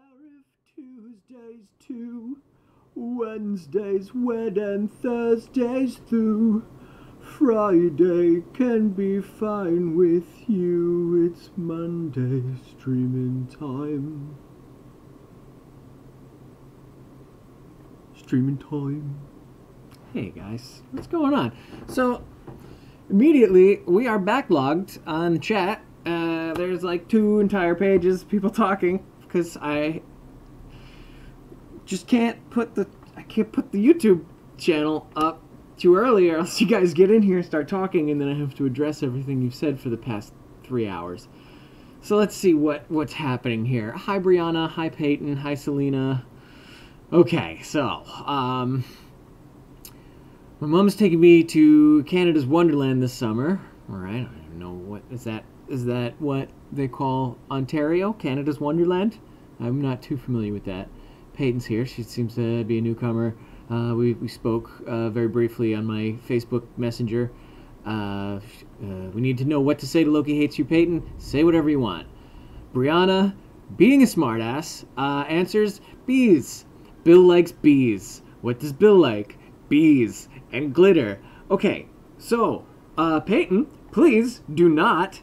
If Tuesdays too, Wednesdays wed and Thursdays through, Friday can be fine with you. It's Monday streaming time. Streaming time. Hey guys, what's going on? So, immediately we are backlogged on the chat. There's like 2 entire pages of people talking because I just can't put the YouTube channel up too early, or else you guys get in here and start talking, and then I have to address everything you've said for the past 3 hours. So let's see what's happening here. Hi Brianna, hi Peyton, hi Selena. Okay, so my mom's taking me to Canada's Wonderland this summer. All right, I don't even know what is that. Is that what they call Ontario? Canada's Wonderland? I'm not too familiar with that. Peyton's here. She seems to be a newcomer. We spoke very briefly on my Facebook Messenger. We need to know what to say to Loki Hates You, Peyton. Say whatever you want. Brianna, being a smartass, answers bees. Bill likes bees. What does Bill like? Bees and glitter. Okay, so, Peyton, please do not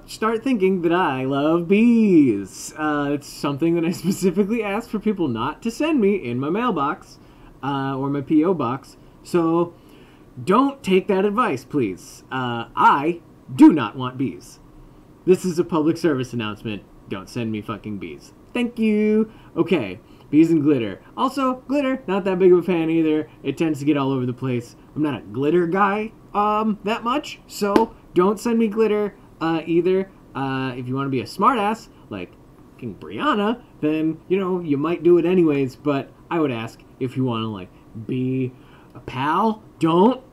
start thinking that I love bees. It's something that I specifically asked for people not to send me in my mailbox or my P.O. box. So don't take that advice, please. I do not want bees. This is a public service announcement. Don't send me fucking bees. Thank you. Okay, bees and glitter. Also, glitter, not that big of a fan either. It tends to get all over the place. I'm not a glitter guy that much, so don't send me glitter either. If you want to be a smartass like King Brianna, then, you know, you might do it anyways, but I would ask if you want to, like, be a pal, don't,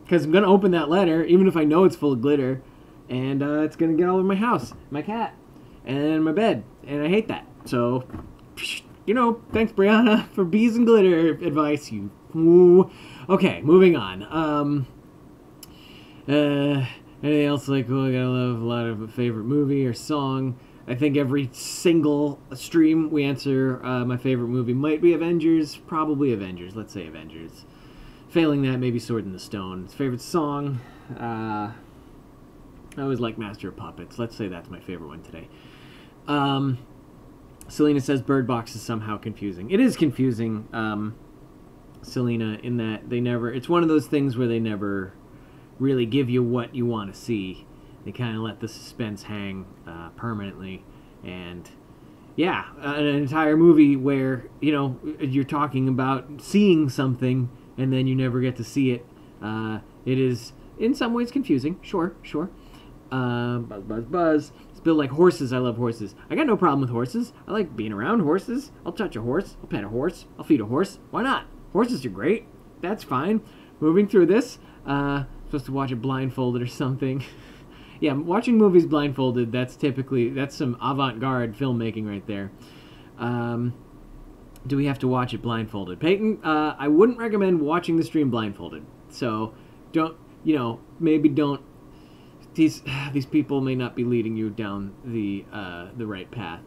because I'm going to open that letter, even if I know it's full of glitter, and it's going to get all over my house, my cat, and my bed, and I hate that. So, you know, thanks, Brianna, for bees and glitter advice, you. Ooh. Okay, moving on. Anything else like, oh, I gotta love a lot of a favorite movie or song. I think every single stream we answer my favorite movie might be Avengers. Probably Avengers. Let's say Avengers. Failing that, maybe Sword in the Stone. Favorite song? I always like Master of Puppets. Let's say that's my favorite one today. Selena says Bird Box is somehow confusing. It is confusing, Selena, in that they never... It's one of those things where they never really give you what you want to see. They kind of let the suspense hang permanently. And yeah, an entire movie where, you know, you're talking about seeing something and then you never get to see it. It is in some ways confusing. Sure. Buzz. Still like horses. I love horses. I got no problem with horses. I like being around horses. I'll touch a horse. I'll pet a horse. I'll feed a horse. Why not? Horses are great. That's fine. Moving through this. Supposed to watch it blindfolded or something. Yeah, watching movies blindfolded, that's some avant-garde filmmaking right there. Do we have to watch it blindfolded? Peyton, I wouldn't recommend watching the stream blindfolded. So, maybe don't... These people may not be leading you down the right path.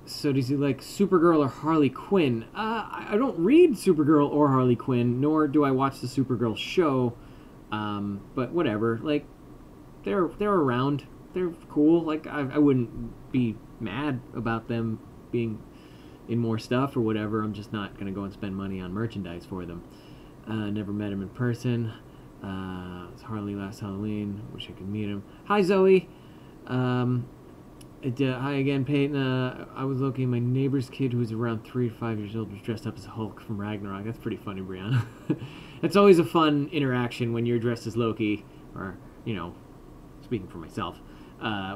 So does he like Supergirl or Harley Quinn? I don't read Supergirl or Harley Quinn, nor do I watch the Supergirl show. But whatever, like, they're around, they're cool, like, I wouldn't be mad about them being in more stuff or whatever. I'm just not gonna go and spend money on merchandise for them. Never met him in person. It's Harley last Halloween, wish I could meet him. Hi Zoe. Hi again, Peyton. I was looking at my neighbor's kid who was around 3 to 5 years old was dressed up as Hulk from Ragnarok. That's pretty funny, Brianna. It's always a fun interaction when you're dressed as Loki, or, you know, speaking for myself,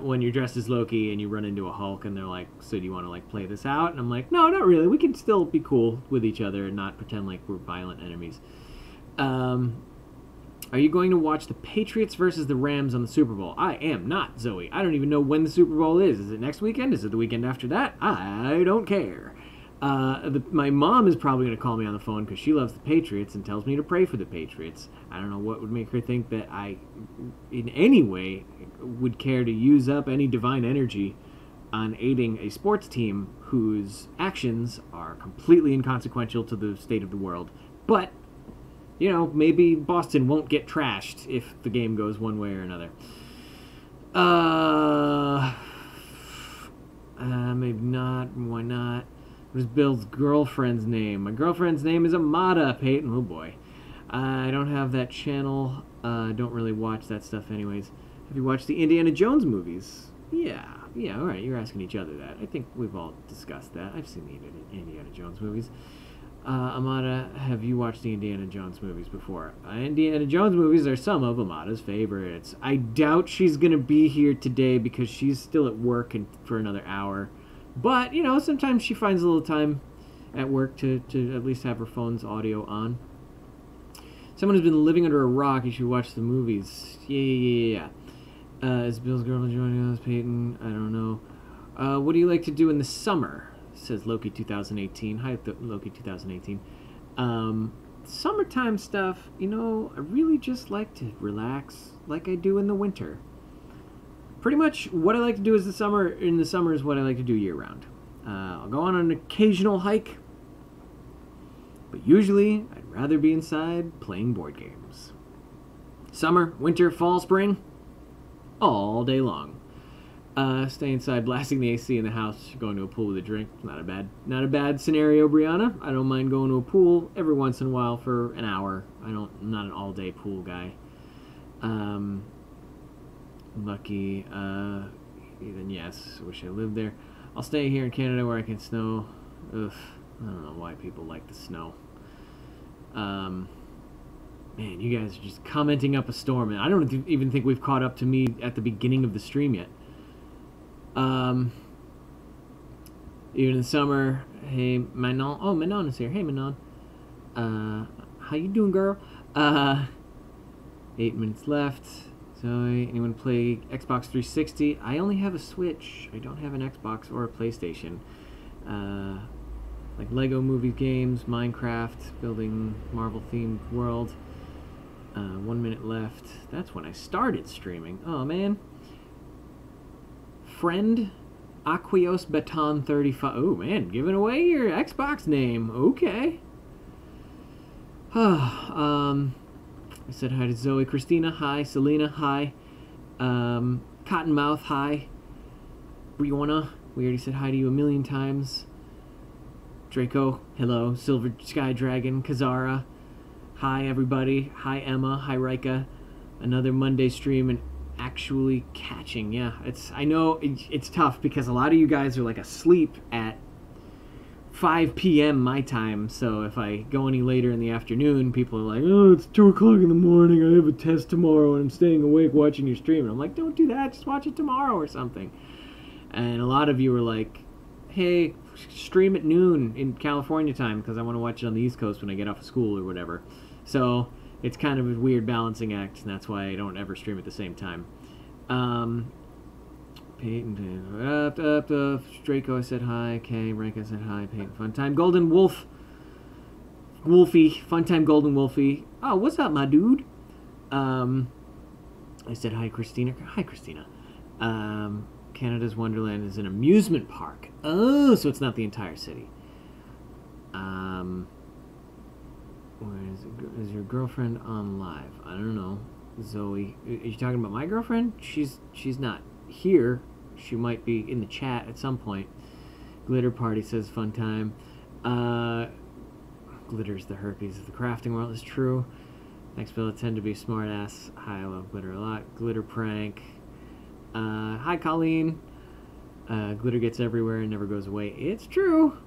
when you're dressed as Loki and you run into a Hulk and they're like, so do you want to, like, play this out? And I'm like, no, not really. We can still be cool with each other and not pretend like we're violent enemies. Are you going to watch the Patriots versus the Rams on the Super Bowl? I am not, Zoe. I don't even know when the Super Bowl is. Is it next weekend? Is it the weekend after that? I don't care. My mom is probably going to call me on the phone because she loves the Patriots and tells me to pray for the Patriots. I don't know what would make her think that I, in any way, would care to use up any divine energy on aiding a sports team whose actions are completely inconsequential to the state of the world. But, you know, maybe Boston won't get trashed if the game goes one way or another. Maybe not. Why not? What is Bill's girlfriend's name? My girlfriend's name is Amada, Peyton. Oh, boy. I don't have that channel. I don't really watch that stuff anyways. Have you watched the Indiana Jones movies? Yeah, all right. You're asking each other that. I think we've all discussed that. I've seen the Indiana Jones movies. Amada, have you watched the Indiana Jones movies before? Indiana Jones movies are some of Amada's favorites. I doubt she's going to be here today because she's still at work for another hour. But, you know, sometimes she finds a little time at work to at least have her phone's audio on. Someone who's been living under a rock, you should watch the movies. Yeah. Is Bill's girlfriend joining us, Peyton? I don't know. What do you like to do in the summer? Says Loki 2018. Hi, Loki 2018. Summertime stuff, you know, I really just like to relax like I do in the winter. Pretty much what I like to do in the summer is what I like to do year-round. I'll go on an occasional hike, but usually I'd rather be inside playing board games. Summer, winter, fall, spring, all day long. Stay inside blasting the AC in the house, going to a pool with a drink. Not a bad scenario, Brianna. I don't mind going to a pool every once in a while for an hour. I'm not an all-day pool guy. Lucky, even yes, wish I lived there. I'll stay here in Canada where I can snow. Ugh, I don't know why people like the snow. Man, you guys are just commenting up a storm, and I don't even think we've caught up to me at the beginning of the stream yet. Even in the summer, hey, Manon. Oh, Manon is here. Hey, Manon. How you doing, girl? 8 minutes left. Zoe, anyone play Xbox 360? I only have a Switch. I don't have an Xbox or a PlayStation. Like Lego movie games, Minecraft, building Marvel-themed world. 1 minute left. That's when I started streaming. Oh, man. Friend Aquios Baton 35. Oh, man, giving away your Xbox name. Okay. I said hi to Zoe. Christina, hi. Selena, hi. Cottonmouth, hi. Brianna, we already said hi to you a million times. Draco, hello. Silver Sky Dragon, Kazara, hi everybody. Hi Emma, hi Rika. Another Monday stream and actually catching. Yeah, I know it's tough because a lot of you guys are like asleep at 5 p.m. my time, so if I go any later in the afternoon, people are like, oh, it's 2 o'clock in the morning, I have a test tomorrow, and I'm staying awake watching your stream. And I'm like, don't do that, just watch it tomorrow or something. And a lot of you were like, hey, stream at noon in California time, because I want to watch it on the East Coast when I get off of school or whatever. So it's kind of a weird balancing act, and that's why I don't ever stream at the same time. Peyton, Draco, I said hi. Kay, Rank, I said hi. Peyton, fun time. Golden Wolf, Wolfie, fun time. Golden Wolfie. Oh, what's up, my dude? I said hi, Christina. Hi, Christina. Canada's Wonderland is an amusement park. Oh, so it's not the entire city. Where is your girlfriend on live? I don't know. Zoe, are you talking about my girlfriend? She's not here. She might be in the chat at some point. Glitter Party says fun time. Glitter's the herpes of the crafting world is true. Next Bill, I tend to be smart ass. Hi, I love glitter a lot. Glitter prank. Hi Colleen. Glitter gets everywhere and never goes away. It's true.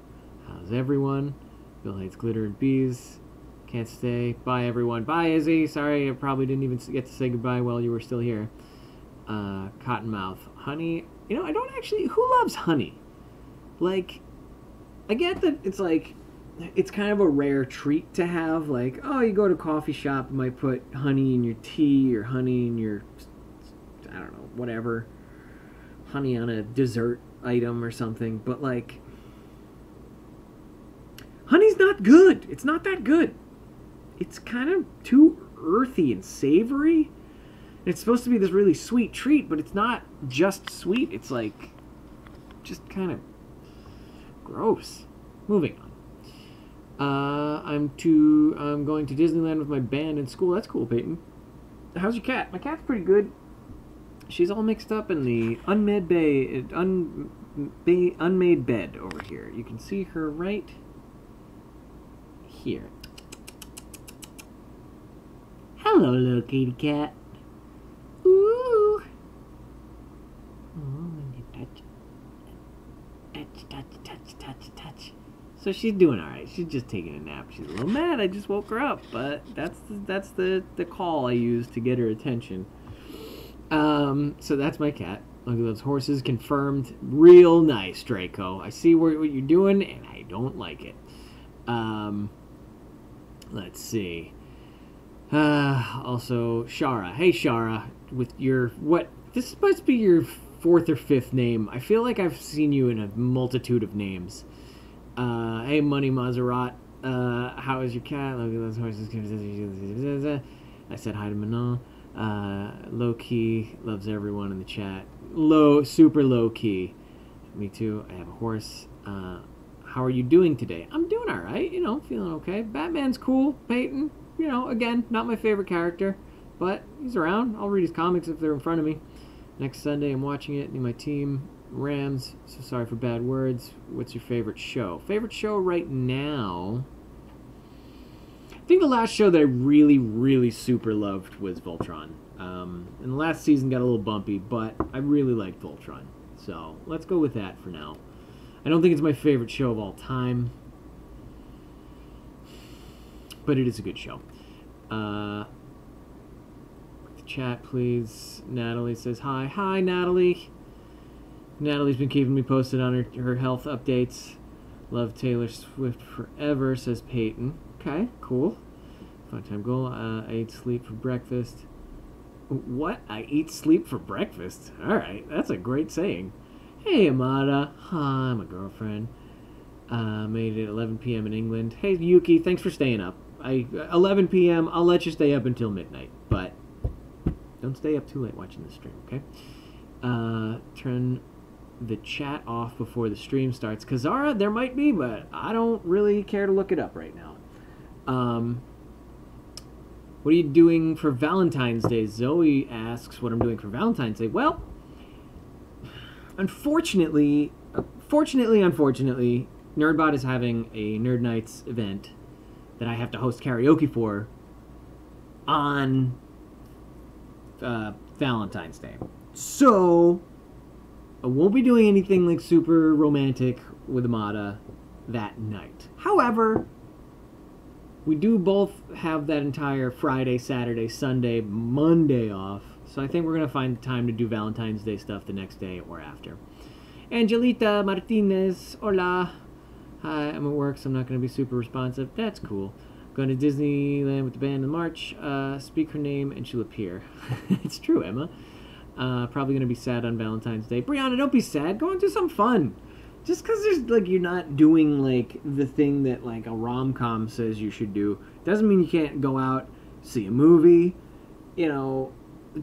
How's everyone? Bill hates glitter and bees. Can't stay. Bye everyone. Bye Izzy. Sorry I probably didn't even get to say goodbye while you were still here. Cottonmouth. Honey. You know, I don't actually... Who loves honey? Like, I get that it's like... It's kind of a rare treat to have. Like, oh, you go to a coffee shop, you might put honey in your tea or honey in your... I don't know, whatever. Honey on a dessert item or something. But, like... Honey's not good. It's not that good. It's kind of too earthy and savory. It's supposed to be this really sweet treat, but it's not just sweet. It's like just kind of gross. Moving on. I'm going to Disneyland with my band in school. That's cool, Peyton. How's your cat? My cat's pretty good. She's all mixed up in the unmade bed over here. You can see her right here. Hello, little kitty cat. Ooh. Oh, touch. So she's doing all right. She's just taking a nap. She's a little mad. I just woke her up, but that's the call I use to get her attention. So that's my cat. Look at those horses. Confirmed. Real nice, Draco. I see what you're doing, and I don't like it. Let's see. Also, Shara. Hey, Shara. With your... What? This must be your 4th or 5th name. I feel like I've seen you in a multitude of names. Hey, Money Maserat. How is your cat? Look at those horses. I said hi to Manon. Loki loves everyone in the chat. Super low-key. Me too. I have a horse. How are you doing today? I'm doing all right. You know, feeling okay. Batman's cool. Peyton, you know, again, not my favorite character, but he's around. I'll read his comics if they're in front of me. Next Sunday, I'm watching it. My team, Rams. So sorry for bad words. What's your favorite show? Favorite show right now? I think the last show that I really, really super loved was Voltron. And the last season got a little bumpy, but I really liked Voltron. So let's go with that for now. I don't think it's my favorite show of all time, but it is a good show. The chat, please. Natalie says hi. Hi, Natalie. Natalie's been keeping me posted on her health updates. Love Taylor Swift forever, says Peyton. Okay, cool. Fun time goal. I ate sleep for breakfast. What? I eat sleep for breakfast? Alright, that's a great saying. Hey, Amada. Hi, my girlfriend. Made it 11 p.m. in England. Hey, Yuki, thanks for staying up. 11 p.m., I'll let you stay up until midnight, but don't stay up too late watching the stream, okay? Turn the chat off before the stream starts. Kazara, there might be, but I don't really care to look it up right now. What are you doing for Valentine's Day? Zoe asks what I'm doing for Valentine's Day. Well, unfortunately, Nerdbot is having a Nerd Nights event that I have to host karaoke for on Valentine's Day. So, I won't be doing anything like super romantic with Amada that night. However, we do both have that entire Friday, Saturday, Sunday, Monday off. So I think we're going to find time to do Valentine's Day stuff the next day or after. Angelita Martinez, hola. Hi, I'm at work, so I'm not going to be super responsive. That's cool. Going to Disneyland with the band in March. Speak her name and she'll appear. It's true, Emma. Probably going to be sad on Valentine's Day. Brianna, don't be sad. Go and do something fun. Just because there's like you're not doing like the thing that like a rom-com says you should do doesn't mean you can't go out, see a movie, you know,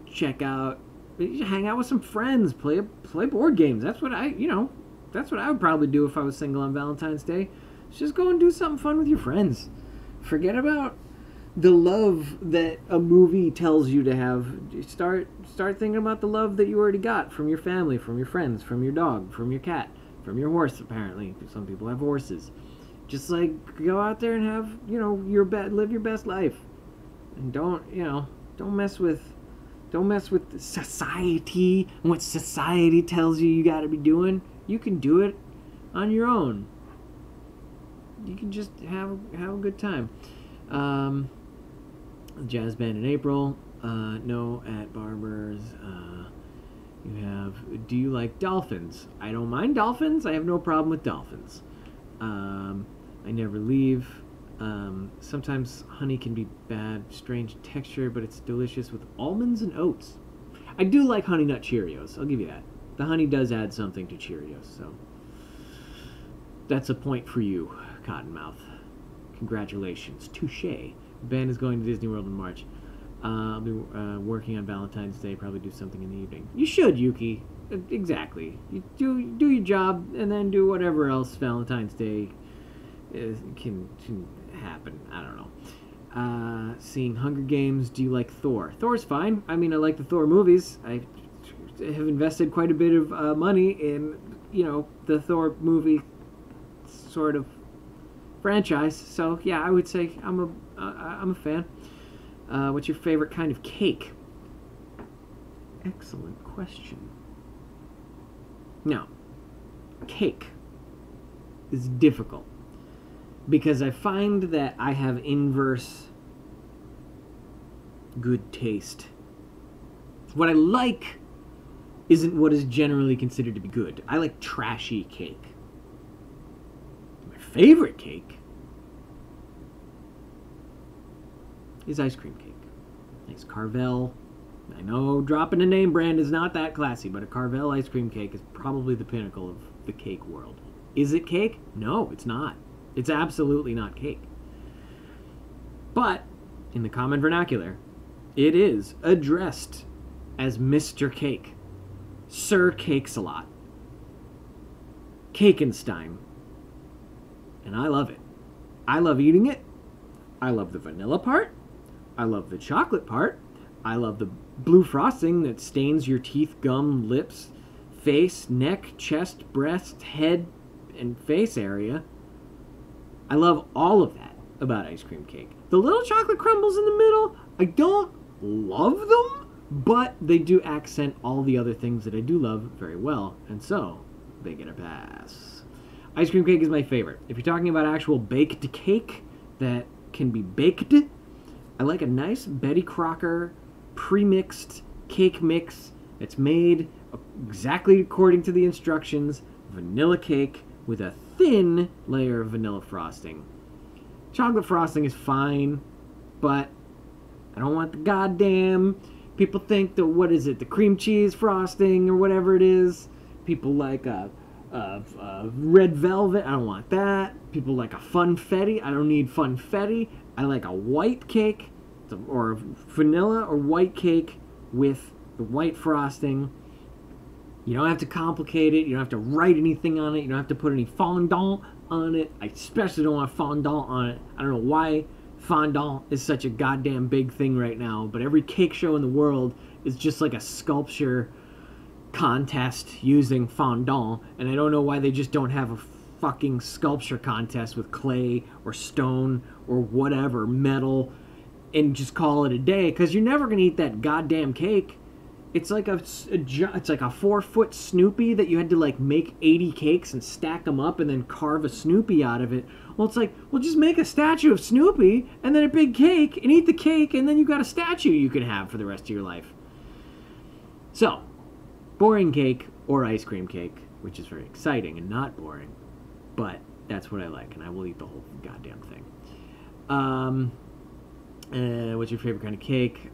check out, hang out with some friends, play board games. That's what I would probably do if I was single on Valentine's Day. Just go and do something fun with your friends. Forget about the love that a movie tells you to have. Start thinking about the love that you already got from your family, from your friends, from your dog, from your cat. From your horse, apparently. Some people have horses. Just like go out there and have, you know, live your best life, and don't mess with society and what society tells you got to be doing. You can do it on your own. You can just have a good time. Jazz band in April. No at Barbers. You have, do you like dolphins? I don't mind dolphins. I have no problem with dolphins. I never leave. Sometimes honey can be bad, strange texture, but it's delicious with almonds and oats. I do like Honey Nut Cheerios. I'll give you that. The honey does add something to Cheerios, so that's a point for you, Cottonmouth. Congratulations. Touche. The band is going to Disney World in March. I'll be working on Valentine's Day, probably do something in the evening. You should, Yuki. Exactly. You do your job, and then do whatever else Valentine's Day can happen. I don't know. Seeing Hunger Games. Do you like Thor? Thor's fine. I mean, I like the Thor movies. I have invested quite a bit of money in, the Thor movie sort of franchise. So yeah, I would say I'm a fan. What's your favorite kind of cake? Excellent question. Now, cake is difficult because I find that I have inverse good taste. What I like isn't what is generally considered to be good. I like trashy cake. My favorite cake is ice cream cake. Nice Carvel. I know dropping a name brand is not that classy, but a Carvel ice cream cake is probably the pinnacle of the cake world. Is it cake? No, it's not. It's absolutely not cake. But, in the common vernacular, it is addressed as Mr. Cake. Sir Cakes-a-Lot. Cakenstein. And I love it. I love eating it. I love the vanilla part. I love the chocolate part. I love the blue frosting that stains your teeth, gum, lips, face, neck, chest, breast, head, and face area. I love all of that about ice cream cake. The little chocolate crumbles in the middle, I don't love them, but they do accent all the other things that I do love very well, and so they get a pass. Ice cream cake is my favorite. If you're talking about actual baked cake that can be baked, I like a nice Betty Crocker pre-mixed cake mix that's made exactly according to the instructions. Vanilla cake with a thin layer of vanilla frosting. Chocolate frosting is fine, but I don't want the goddamn... People think that, what is it, the cream cheese frosting or whatever it is. People like a red velvet. I don't want that. People like a funfetti. I don't need funfetti. I like a white cake, or vanilla or white cake with the white frosting. You don't have to complicate it. You don't have to write anything on it. You don't have to put any fondant on it. I especially don't want fondant on it. I don't know why fondant is such a goddamn big thing right now, but every cake show in the world is just like a sculpture contest using fondant, and I don't know why they just don't have a fucking sculpture contest with clay or stone or whatever, metal, and just call it a day, because you're never going to eat that goddamn cake. It's like it's like a 4-foot Snoopy that you had to like make 80 cakes and stack them up and then carve a Snoopy out of it. Well, it's like, well, just make a statue of Snoopy and then a big cake and eat the cake, and then you got a statue you can have for the rest of your life. So, boring cake or ice cream cake, which is very exciting and not boring, but that's what I like, and I will eat the whole goddamn thing. What's your favorite kind of cake?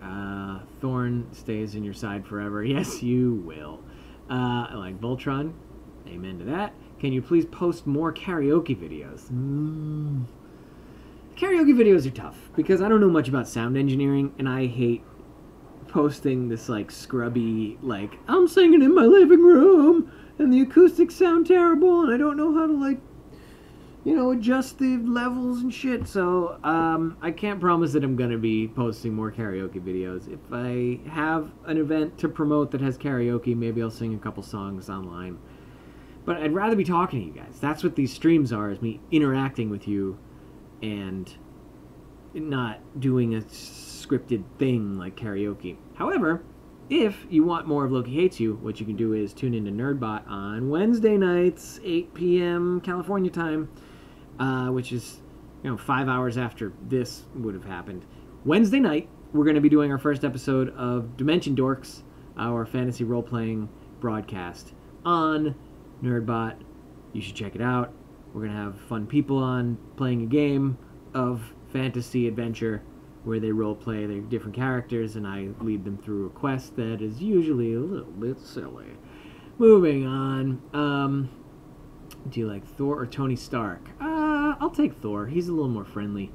Thorn stays in your side forever. Yes, you will. I like Voltron. Amen to that. Can you please post more karaoke videos? Karaoke videos are tough because I don't know much about sound engineering, and I hate posting this like scrubby, like, I'm singing in my living room and the acoustics sound terrible and I don't know how to, like, adjust the levels and shit. So I can't promise that I'm gonna be posting more karaoke videos. If I have an event to promote that has karaoke, maybe I'll sing a couple songs online. But I'd rather be talking to you guys. That's what these streams are, is me interacting with you and not doing a scripted thing like karaoke. However, if you want more of Loki Hates You, what you can do is tune into NerdBot on Wednesday nights, 8 p.m. California time, which is 5 hours after this would have happened. Wednesday night, we're going to be doing our first episode of Dimension Dorks, our fantasy role-playing broadcast on NerdBot. You should check it out. We're going to have fun people on playing a game of fantasy adventure where they role-play their different characters, and I lead them through a quest that is usually a little bit silly. Moving on. Do you like Thor or Tony Stark? I'll take Thor. He's a little more friendly.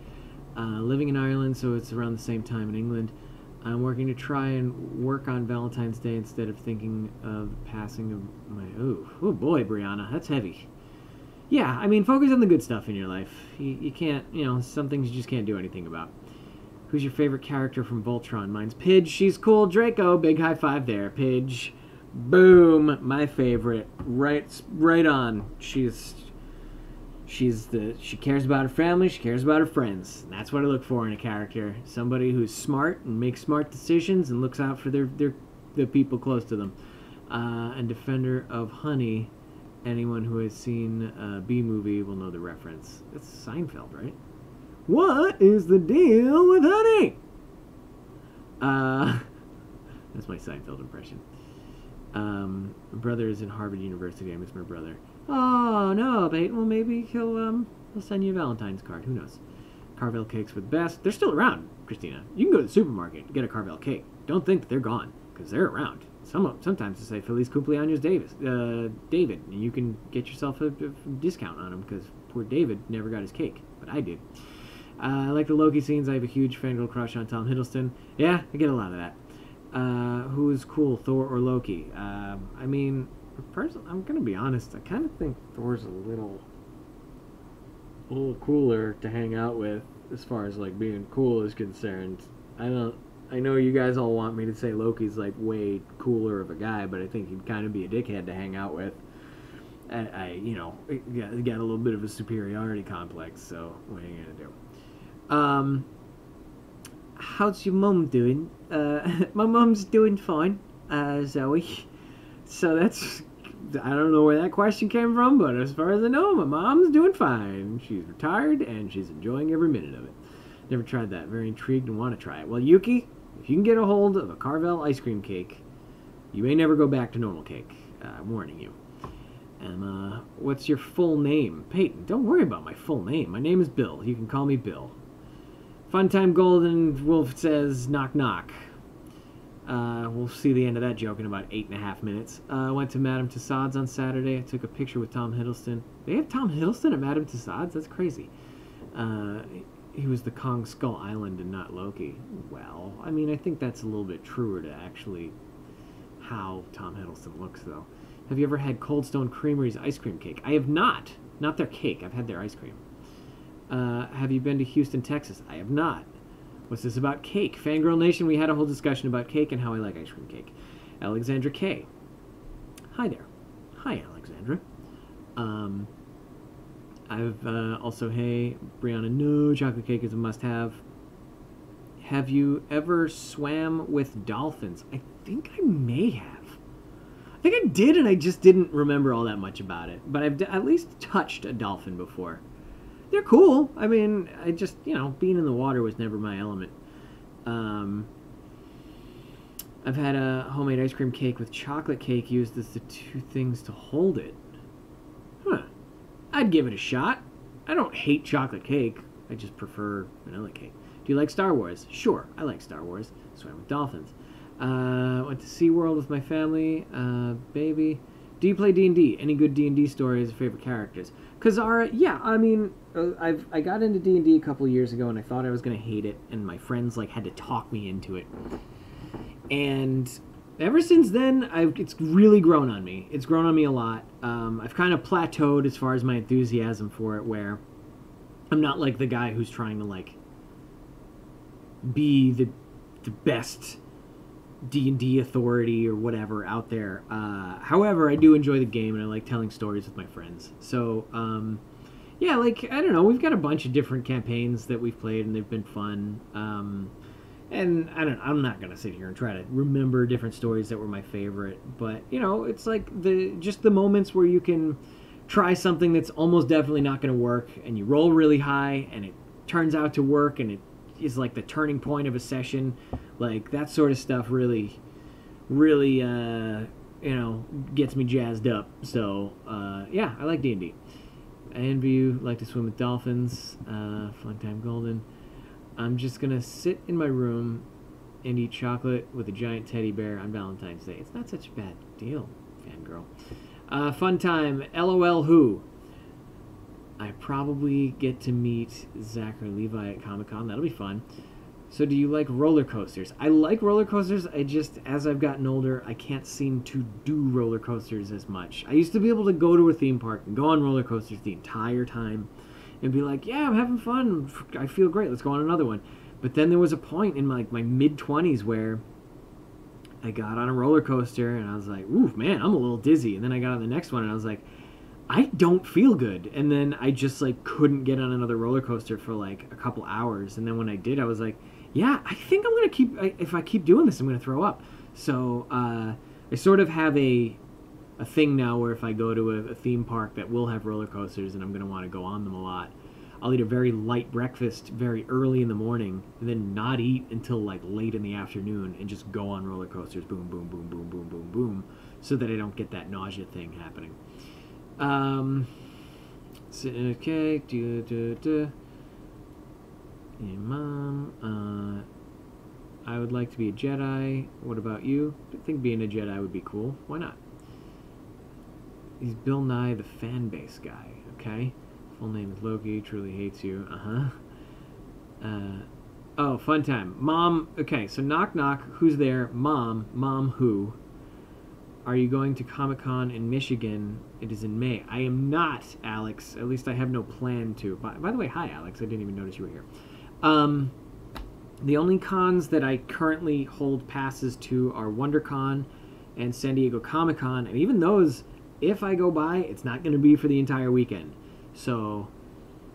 Living in Ireland, so it's around the same time in England. I'm working to try and work on Valentine's Day instead of thinking of the passing of my... Oh boy, Brianna, that's heavy. Yeah, I mean, focus on the good stuff in your life. You can't, some things you just can't do anything about. Who's your favorite character from Voltron? Mine's Pidge. She's cool. Draco. Big high five there, Pidge. Boom. My favorite. Right on. She cares about her family. She cares about her friends. And that's what I look for in a character. Somebody who's smart and makes smart decisions and looks out for the people close to them. And defender of honey. Anyone who has seen a B-movie will know the reference. It's Seinfeld, right? What is the deal with honey? That's my Seinfeld impression. My brother is in Harvard University. I miss my brother. Oh no, Peyton. Well, maybe he'll send you a Valentine's card. Who knows? Carvel cakes with best. They're still around, Christina. You can go to the supermarket and get a Carvel cake. Don't think that they're gone, because they're around. Sometimes they say Feliz Cumpleaños David, and you can get yourself a discount on them, because poor David never got his cake, but I did. I like the Loki scenes. I have a huge fangirl crush on Tom Hiddleston. Yeah, I get a lot of that. Who's cool, Thor or Loki? I mean, personally, I'm gonna be honest. I kind of think Thor's a little cooler to hang out with as far as like being cool is concerned. I know you guys all want me to say Loki's like way cooler of a guy, but I think he'd kind of be a dickhead to hang out with. He got a little bit of a superiority complex. So what are you gonna do? How's your mum doing? My mum's doing fine, Zoe. So that's, I don't know where that question came from, but as far as I know, my mom's doing fine. She's retired, and she's enjoying every minute of it. Never tried that. Very intrigued and want to try it. Well, Yuki, if you can get a hold of a Carvel ice cream cake, you may never go back to normal cake. I'm warning you. And, what's your full name? Peyton, don't worry about my full name. My name is Bill. You can call me Bill. Funtime Golden Wolf says, knock knock. We'll see the end of that joke in about 8.5 minutes. I went to Madame Tussauds on Saturday. I took a picture with Tom Hiddleston. They have Tom Hiddleston at Madame Tussauds? That's crazy. He was the Kong Skull Island and not Loki. Well, I mean, I think that's a little bit truer to actually how Tom Hiddleston looks, though. Have you ever had Cold Stone Creamery's ice cream cake? I have not. Not their cake. I've had their ice cream. Have you been to Houston, Texas? I have not. What's this about cake? Fangirl Nation, we had a whole discussion about cake and how I like ice cream cake. Alexandra K. Hi there. Hi, Alexandra. I've also, hey, Brianna, no, chocolate cake is a must-have. Have you ever swam with dolphins? I think I may have. I think I did, and I just didn't remember all that much about it. But I've at least touched a dolphin before. They're cool. I mean, I just, being in the water was never my element. I've had a homemade ice cream cake with chocolate cake used as the two things to hold it. Huh. I'd give it a shot. I don't hate chocolate cake. I just prefer vanilla cake. Do you like Star Wars? Sure, I like Star Wars. Swam with dolphins. Went to SeaWorld with my family. Baby. Do you play D&D? Any good D&D stories or favorite characters? Yeah, I mean, I got into D&D a couple years ago, and I thought I was going to hate it, and my friends, had to talk me into it. And ever since then, it's really grown on me. It's grown on me a lot. I've kind of plateaued as far as my enthusiasm for it, where I'm not like the guy who's trying to, be the best D&D authority or whatever out there. However, I do enjoy the game, and I like telling stories with my friends. So, yeah, I don't know, we've got a bunch of different campaigns that we've played, and they've been fun. And I'm not going to sit here and try to remember different stories that were my favorite, but, it's just the moments where you can try something that's almost definitely not going to work, and you roll really high, and it turns out to work, and it is the turning point of a session. That sort of stuff really gets me jazzed up. So yeah, I like D&D. I envy you. Like to swim with dolphins. Fun time golden. I'm just gonna sit in my room and eat chocolate with a giant teddy bear on Valentine's Day. It's not such a bad deal, fangirl. Fun time. LOL who? I probably get to meet Zach or Levi at Comic-Con. That'll be fun. So do you like roller coasters? I like roller coasters. I just, as I've gotten older, I can't seem to do roller coasters as much. I used to be able to go to a theme park and go on roller coasters the entire time and be like, yeah, I'm having fun. I feel great. Let's go on another one. But then there was a point in my mid-20s where I got on a roller coaster and I was like, ooh, man, I'm a little dizzy. And then I got on the next one and I was like, I don't feel good. And then I just like couldn't get on another roller coaster for like a couple hours. And then when I did, I was like, yeah, I think I'm going to if I keep doing this, I'm going to throw up. So I sort of have a thing now where if I go to a theme park that will have roller coasters and I'm going to want to go on them a lot, I'll eat a very light breakfast very early in the morning and then not eat until like late in the afternoon and just go on roller coasters, boom, boom, boom, boom, boom, boom, boom, so that I don't get that nausea thing happening. Okay, Hey, Mom, I would like to be a Jedi. What about you? I think being a Jedi would be cool. Why not? He's Bill Nye, the fan base guy, okay? Full name is Loki, truly hates you. Oh, fun time. Mom, okay, so knock knock, who's there? Mom who? Are you going to Comic-Con in Michigan? It is in May. I am not, Alex. At least I have no plan to. By the way, hi, Alex. I didn't even notice you were here. The only cons that I currently hold passes to are WonderCon and San Diego Comic-Con, and even those, if I go by, it's not going to be for the entire weekend. So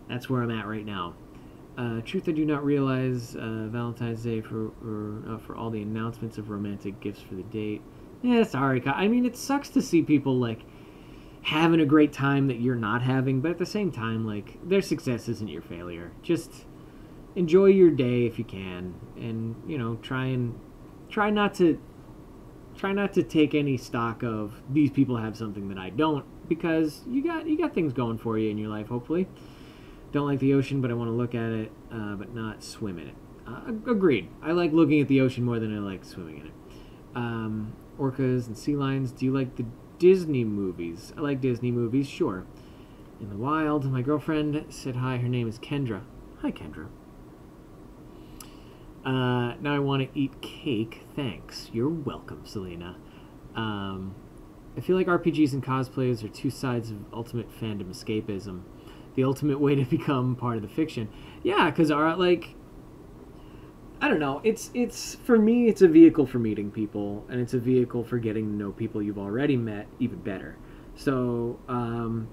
that's where I'm at right now. Truth, I do not realize Valentine's Day for all the announcements of romantic gifts for the date. Yeah, sorry. I mean, it sucks to see people like having a great time that you're not having, but at the same time, like, their success isn't your failure. Just enjoy your day if you can, and you know, try not to take any stock of these people have something that I don't, because you got things going for you in your life. Hopefully, don't like the ocean, but I want to look at it, but not swim in it. Agreed. I like looking at the ocean more than I like swimming in it. Orcas and sea lions. Do you like the Disney movies? I like Disney movies, sure. In the wild, my girlfriend said hi. Her name is Kendra. Hi, Kendra. Now I want to eat cake. Thanks. You're welcome, Selena. I feel like RPGs and cosplays are two sides of ultimate fandom escapism. The ultimate way to become part of the fiction. Yeah, because I don't know. It's for me, it's a vehicle for meeting people, and it's a vehicle for getting to know people you've already met even better. So,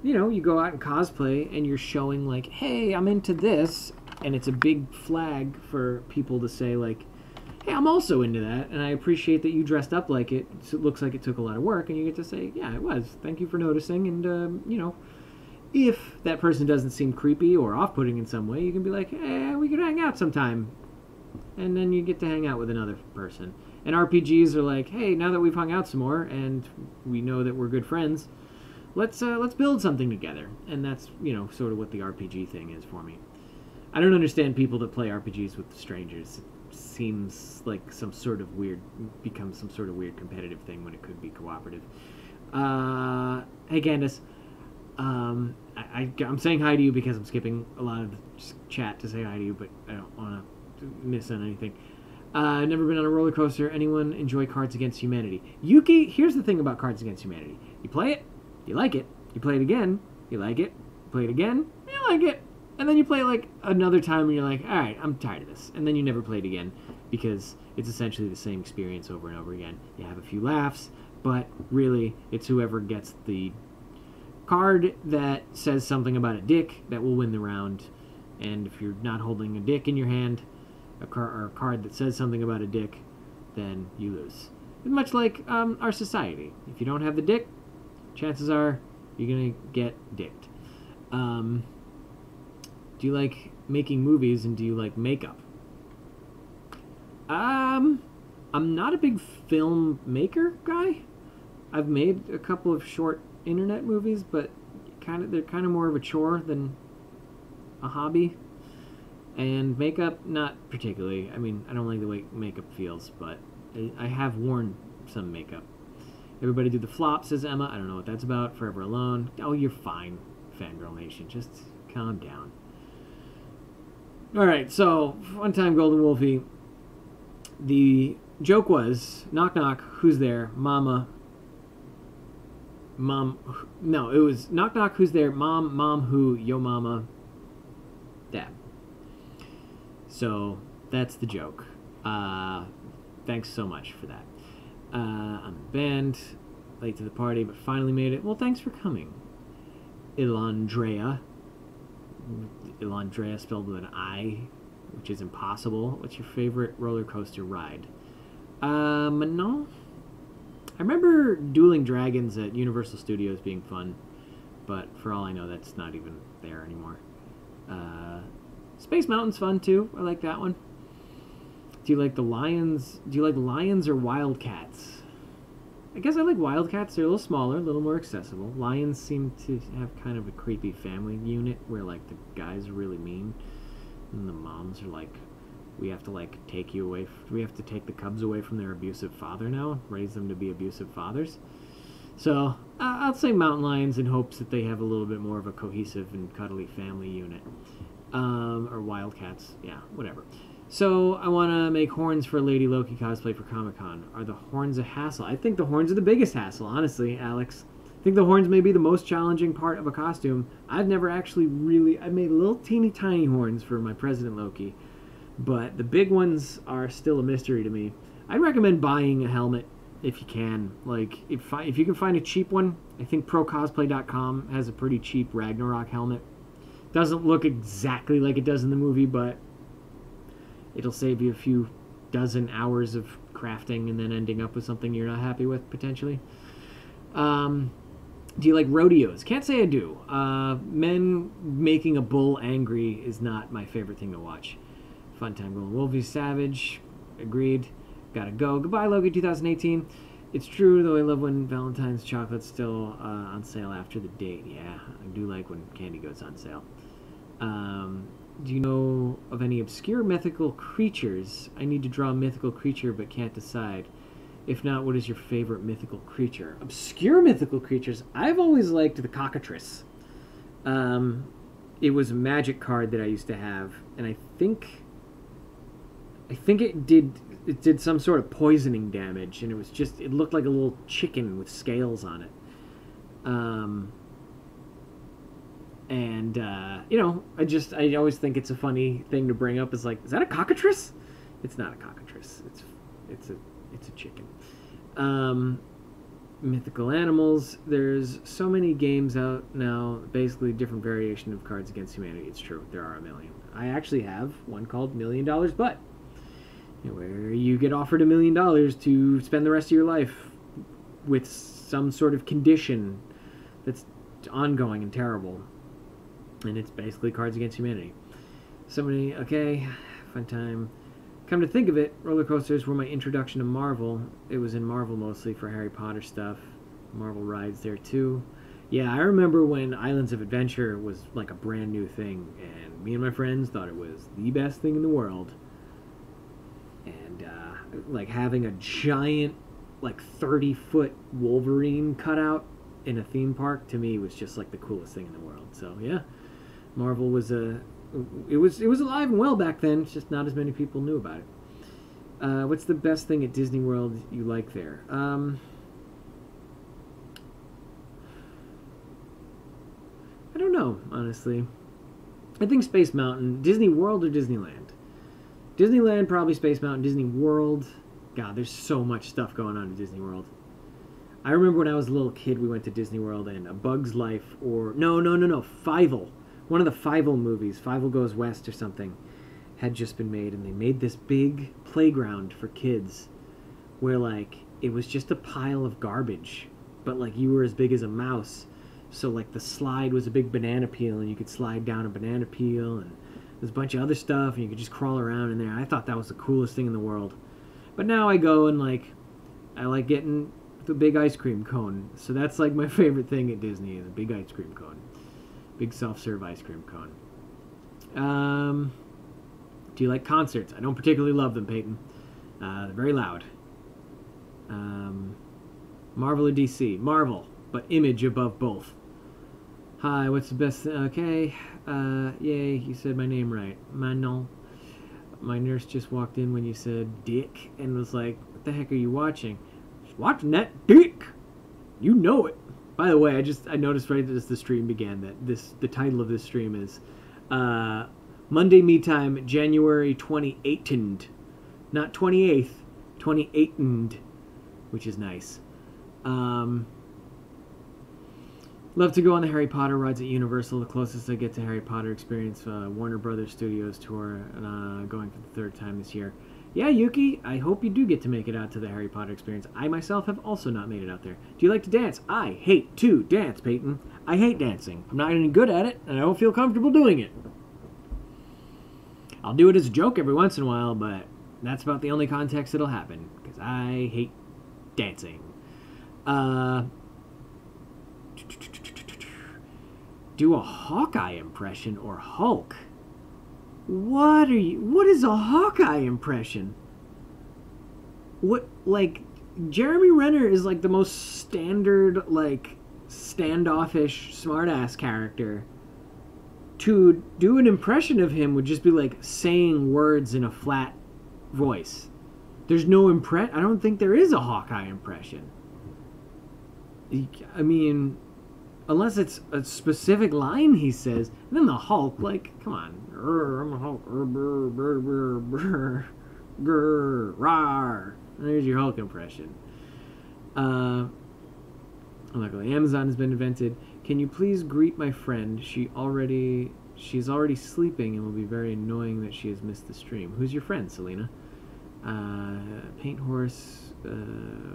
you know, you go out and cosplay, and you're showing like, hey, I'm into this, and it's a big flag for people to say like, hey, I'm also into that, and I appreciate that you dressed up like it. So it looks like it took a lot of work, and you get to say, yeah, it was. Thank you for noticing, and you know, if that person doesn't seem creepy or off-putting in some way, you can be like, hey, we could hang out sometime. And then you get to hang out with another person. And RPGs are like, hey, now that we've hung out some more and we know that we're good friends, let's build something together. And that's, you know, sort of what the RPG thing is for me. I don't understand people that play RPGs with strangers. It seems like becomes some sort of weird competitive thing when it could be cooperative. Hey, Candace. I'm saying hi to you because I'm skipping a lot of chat to say hi to you, but I don't want to miss on anything. I've never been on a roller coaster. Anyone enjoy Cards Against Humanity? Yuki, here's the thing about Cards Against Humanity. You play it, you like it. You play it again, you like it. You play it again, you like it. And then you play it like another time and you're like, alright, I'm tired of this. And then you never play it again because it's essentially the same experience over and over again. You have a few laughs, but really, it's whoever gets the card that says something about a dick that will win the round. And if you're not holding a dick in your hand, a card that says something about a dick, then you lose. It's much like our society. If you don't have the dick, chances are you're gonna get dicked. Do you like making movies, and do you like makeup? I'm not a big film maker guy. I've made a couple of short internet movies, but they're kind of more of a chore than a hobby. And makeup, not particularly. I mean, I don't like the way makeup feels, but I have worn some makeup. Everybody do the flop, says Emma. I don't know what that's about. Forever Alone. Oh, you're fine, Fangirl Nation. Just calm down. All right, so one time, Golden Wolfie. The joke was, knock knock, who's there? Mama. Mom. No, it was knock knock, who's there? Mom. Mom who? Yo mama. Dad. So that's the joke. Thanks so much for that. I'm banned, late to the party, but finally made it. Well, thanks for coming, Ilandrea. Ilandrea spelled with an I, which is impossible. What's your favorite roller coaster ride? No. I remember Dueling Dragons at Universal Studios being fun, but for all I know, that's not even there anymore. Space Mountain's fun too. I like that one. Do you like the lions? Do you like lions or wildcats? I guess I like wildcats. They're a little smaller, a little more accessible. Lions seem to have kind of a creepy family unit where like the guys are really mean and the moms are like, we have to like take you away. We have to take the cubs away from their abusive father now, raise them to be abusive fathers. So I'll say mountain lions in hopes that they have a little bit more of a cohesive and cuddly family unit. Or wildcats, yeah, whatever. So I want to make horns for a Lady Loki cosplay for Comic-Con. Are the horns a hassle? I think the horns are the biggest hassle, honestly, Alex. I think the horns may be the most challenging part of a costume. I've never actually really... I've made little teeny tiny horns for my President Loki, but the big ones are still a mystery to me. I'd recommend buying a helmet if you can. Like, if you can find a cheap one, I think ProCosplay.com has a pretty cheap Ragnarok helmet. Doesn't look exactly like it does in the movie, but it'll save you a few dozen hours of crafting and then ending up with something you're not happy with, potentially. Do you like rodeos? Can't say I do. Men making a bull angry is not my favorite thing to watch. Fun time, Golden Wolfie Savage. Agreed. Gotta go. Goodbye, Loki 2018. It's true, though I love when Valentine's chocolate's still on sale after the date. Yeah, I do like when candy goes on sale. Do you know of any obscure mythical creatures? I need to draw a mythical creature but can't decide. If not, what is your favorite mythical creature? Obscure mythical creatures? I've always liked the cockatrice. It was a magic card that I used to have, and I think it did some sort of poisoning damage, and it looked like a little chicken with scales on it. You know, I always think it's a funny thing to bring up. Is like, is that a cockatrice? It's not a cockatrice. It's a chicken. Mythical animals. There's so many games out now. Basically, different variation of Cards Against Humanity. It's true. There are a million. I actually have one called $1 Million But, where you get offered $1 million to spend the rest of your life with some sort of condition that's ongoing and terrible. And it's basically Cards Against Humanity. Somebody, okay, fun time. Come to think of it, roller coasters were my introduction to Marvel. It was in Marvel mostly for Harry Potter stuff. Marvel rides there too. Yeah, I remember when Islands of Adventure was like a brand new thing, and me and my friends thought it was the best thing in the world. And like having a giant, like 30-foot Wolverine cutout in a theme park to me was just like the coolest thing in the world. So yeah, Marvel was it was alive and well back then. It's just not as many people knew about it. What's the best thing at Disney World you like there? I don't know, honestly. I think Space Mountain. Disney World or Disneyland? Disneyland, probably Space Mountain. Disney World, God, there's so much stuff going on at Disney World. I remember when I was a little kid, we went to Disney World, and A Bug's Life, or no, Fievel. One of the Fievel movies, Fievel Goes West or something, had just been made, and they made this big playground for kids where, like, it was just a pile of garbage, but, like, you were as big as a mouse. So, like, the slide was a big banana peel, and you could slide down a banana peel, and there's a bunch of other stuff, and you could just crawl around in there. I thought that was the coolest thing in the world. But now I go and, like, I like getting the big ice cream cone. So that's, like, my favorite thing at Disney is a big ice cream cone. Big self-serve ice cream cone. Do you like concerts? I don't particularly love them, Peyton. They're very loud. Marvel or DC? Marvel, but Image above both. Hi, what's the best thing? Okay. Yay, you said my name right. Manon. My nurse just walked in when you said dick and was like, what the heck are you watching? She's watching that dick! You know it! By the way, I noticed right as the stream began that the title of this stream is Monday Me Time, January 28th. Not 28th, 28th, which is nice. Love to go on the Harry Potter rides at Universal, the closest I get to Harry Potter experience, Warner Brothers Studios tour, going for the 3rd time this year. Yeah, Yuki, I hope you do get to make it out to the Harry Potter experience. I myself have also not made it out there. Do you like to dance? I hate to dance, Peyton. I hate dancing. I'm not any good at it, and I don't feel comfortable doing it. I'll do it as a joke every once in a while, but that's about the only context it'll happen, because I hate dancing. Do a Hawkeye impression or Hulk? What is a Hawkeye impression? What, like, Jeremy Renner is like the most standard, like, standoffish, smartass character. To do an impression of him would just be like saying words in a flat voice. There's no I don't think there is a Hawkeye impression. I mean, unless it's a specific line he says. And then the Hulk, like, come on. I'm a Hulk. There's your Hulk impression. Luckily, Amazon has been invented. Can you please greet my friend? She's already sleeping and will be very annoying that she has missed the stream. Who's your friend, Selena? Paint horse.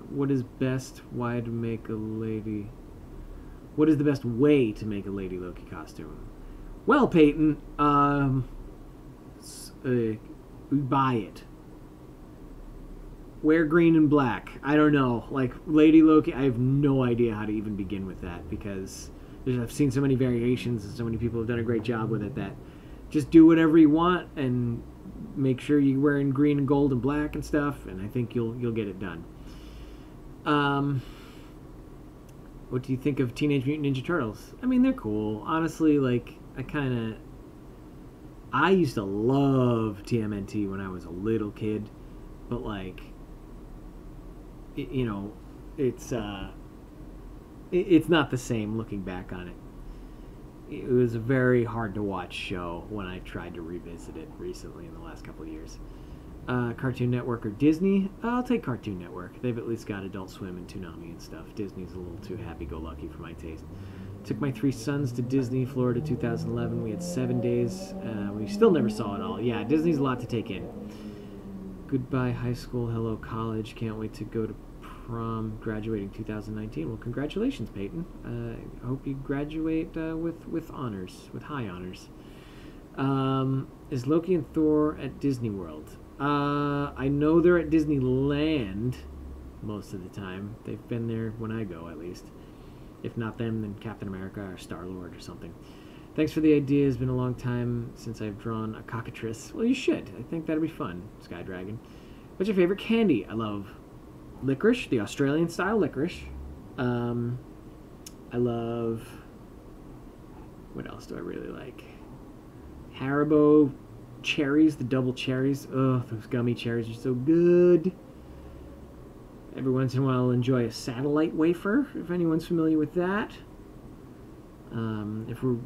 What is best? Why to make a lady? What is the best way to make a Lady Loki costume? Well, Peyton, buy it. Wear green and black. I don't know. Like, Lady Loki, I have no idea how to even begin with that, because I've seen so many variations and so many people have done a great job with it that just do whatever you want and make sure you're wearing green and gold and black and stuff, and I think you'll get it done. What do you think of Teenage Mutant Ninja Turtles? I mean, they're cool. Honestly, like, I used to love TMNT when I was a little kid, but, like, it's not the same looking back on it. It was a very hard to watch show when I tried to revisit it recently in the last couple of years. Cartoon Network or Disney? I'll take Cartoon Network. They've at least got Adult Swim and Toonami and stuff. Disney's a little too happy-go-lucky for my taste. Took my 3 sons to Disney, Florida, 2011. We had 7 days. We still never saw it all. Yeah, Disney's a lot to take in. Goodbye high school, hello college. Can't wait to go to prom, graduating 2019. Well, congratulations, Peyton. I hope you graduate with honors, with high honors. Is Loki and Thor at Disney World? I know they're at Disneyland most of the time. They've been there when I go, at least. If not them, then Captain America or Star-Lord or something. Thanks for the idea. It's been a long time since I've drawn a cockatrice. Well, you should. I think that'd be fun, Sky Dragon. What's your favorite candy? I love licorice, the Australian-style licorice. I love... What else do I really like? Haribo cherries, the double cherries. Oh, those gummy cherries are so good. Every once in a while I'll enjoy a satellite wafer, if anyone's familiar with that. If we're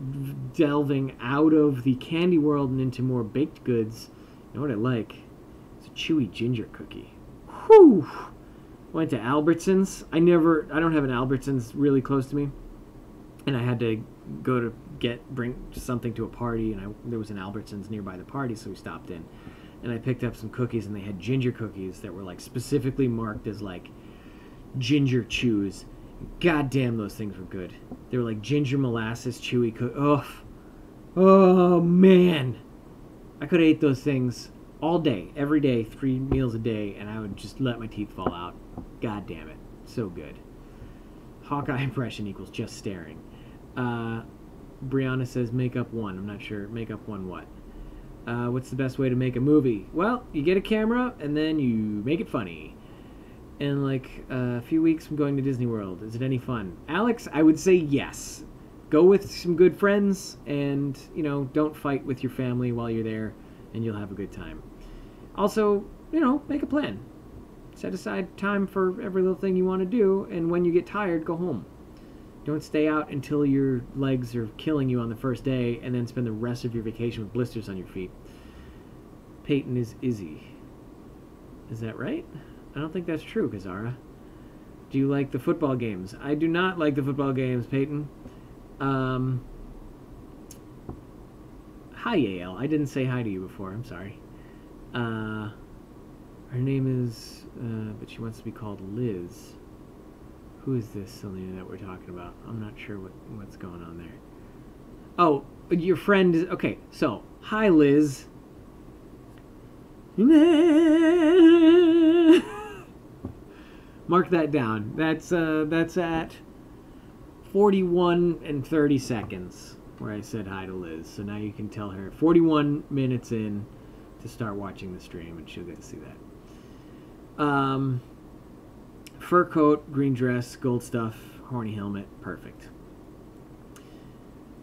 delving out of the candy world and into more baked goods, you know what I like? It's a chewy ginger cookie. Whew! Went to Albertsons. I don't have an Albertsons really close to me. And I had to go to bring something to a party, and there was an Albertsons nearby the party, so we stopped in. And I picked up some cookies, and they had ginger cookies that were, like, specifically marked as, like, ginger chews. God damn, those things were good. They were like ginger molasses chewy cookies. Oh, man. I could have ate those things all day, every day, 3 meals a day, and I would just let my teeth fall out. God damn it. So good. Hawkeye impression equals just staring. Brianna says make up one. I'm not sure. Make up one what? What's the best way to make a movie? Well, you get a camera, and then you make it funny. In like a few weeks from going to Disney World. Is it any fun? Alex, I would say yes. go with some good friends, and don't fight with your family while you're there, and you'll have a good time. Also, make a plan. Set aside time for every little thing you want to do, and when you get tired, go home. Don't stay out until your legs are killing you on the first day and then spend the rest of your vacation with blisters on your feet. Peyton is Izzy. Is that right? I don't think that's true, Kazara. Do you like the football games? I do not like the football games, Peyton. Hi, Yael. I didn't say hi to you before. I'm sorry. Her name is, but she wants to be called Liz. Who is this Selena that we're talking about? I'm not sure what's going on there. Oh, your friend is, okay, so, hi, Liz. Mark that down. That's at 41 and 30 seconds where I said hi to Liz. So now you can tell her 41 minutes in to start watching the stream, and she'll get to see that. Fur coat, green dress, gold stuff, horny helmet, perfect.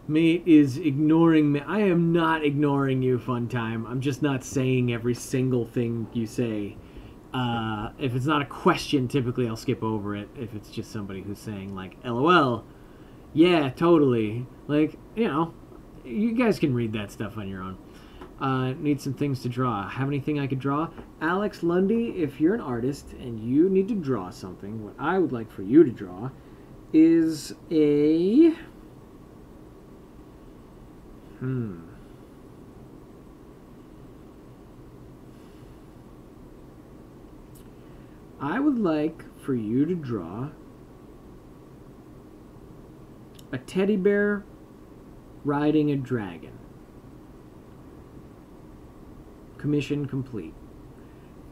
Mate is ignoring me. I am not ignoring you, Fun Time. I'm just not saying every single thing you say. If it's not a question, typically I'll skip over it. If it's just somebody who's saying, like, LOL, yeah, totally. Like, you guys can read that stuff on your own. Need some things to draw. Have anything I could draw? Alex Lundy, if you're an artist and you need to draw something, what I would like for you to draw is a... I would like for you to draw a teddy bear riding a dragon. Commission complete.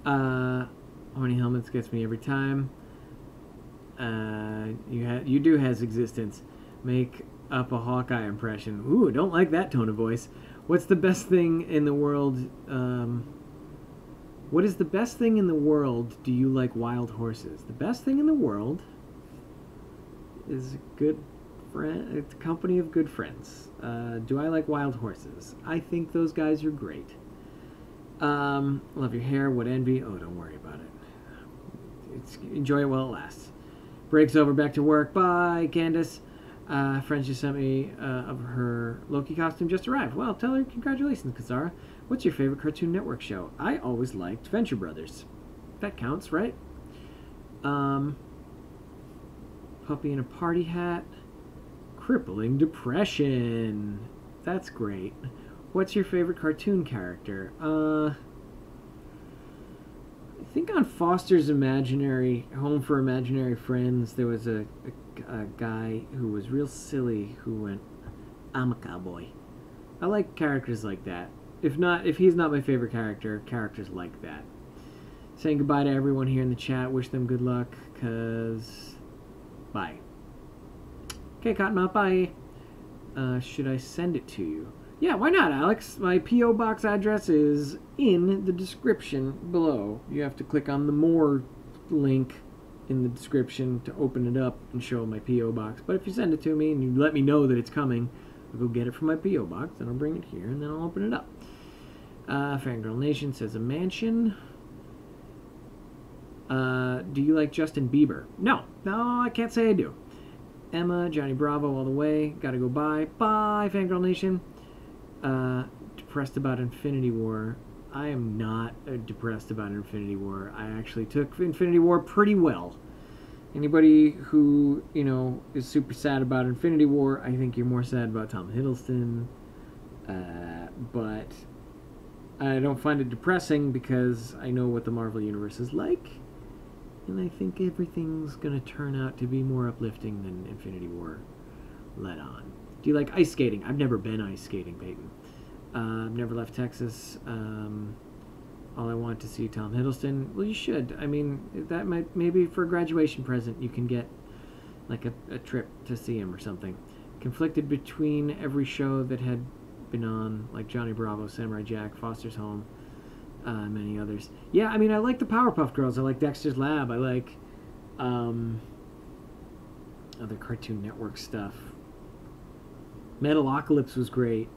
Horny helmets gets me every time. You do has existence. Make up a Hawkeye impression. Ooh, don't like that tone of voice. What's the best thing in the world? What is the best thing in the world? Do you like wild horses? The best thing in the world is a good friend. It's a company of good friends. Do I like wild horses? I think those guys are great. Love your hair. What envy? Oh, don't worry about it. Enjoy it while it lasts. Break's over. Back to work. Bye, Candace. Friends just sent me of her Loki costume just arrived. Well, tell her congratulations, Kazara. What's your favorite Cartoon Network show? I always liked Venture Brothers. That counts, right? Puppy in a party hat. Crippling depression. That's great. What's your favorite cartoon character? I think on Foster's Home for Imaginary Friends, there was a guy who was real silly who went, I'm a cowboy. I like characters like that. If he's not my favorite character, characters like that. Saying goodbye to everyone here in the chat. Wish them good luck, cause bye. Okay, Cottonmouth, bye. Should I send it to you? Yeah, why not, Alex? My P.O. Box address is in the description below. You have to click on the More link in the description to open it up and show my P.O. Box. But if you send it to me and you let me know that it's coming, I'll go get it from my P.O. Box, then I'll bring it here, and then I'll open it up. Fangirl Nation says a mansion. Do you like Justin Bieber? No, I can't say I do. Emma, Johnny Bravo all the way. Gotta go bye. Bye, Fangirl Nation. Depressed about Infinity War. I am not depressed about Infinity War. I actually took Infinity War pretty well. Anybody who, is super sad about Infinity War, I think you're more sad about Tom Hiddleston. But I don't find it depressing because I know what the Marvel Universe is like. And I think everything's going to turn out to be more uplifting than Infinity War let on. Do you like ice skating? I've never been ice skating, Peyton. I've never left Texas. All I want to see Tom Hiddleston. Well, you should. I mean, that might, maybe for a graduation present, you can get like a trip to see him or something. Conflicted between every show that had been on, like Johnny Bravo, Samurai Jack, Foster's Home, many others. Yeah, I mean, I like the Powerpuff Girls. I like Dexter's Lab. I like other Cartoon Network stuff. Metalocalypse was great.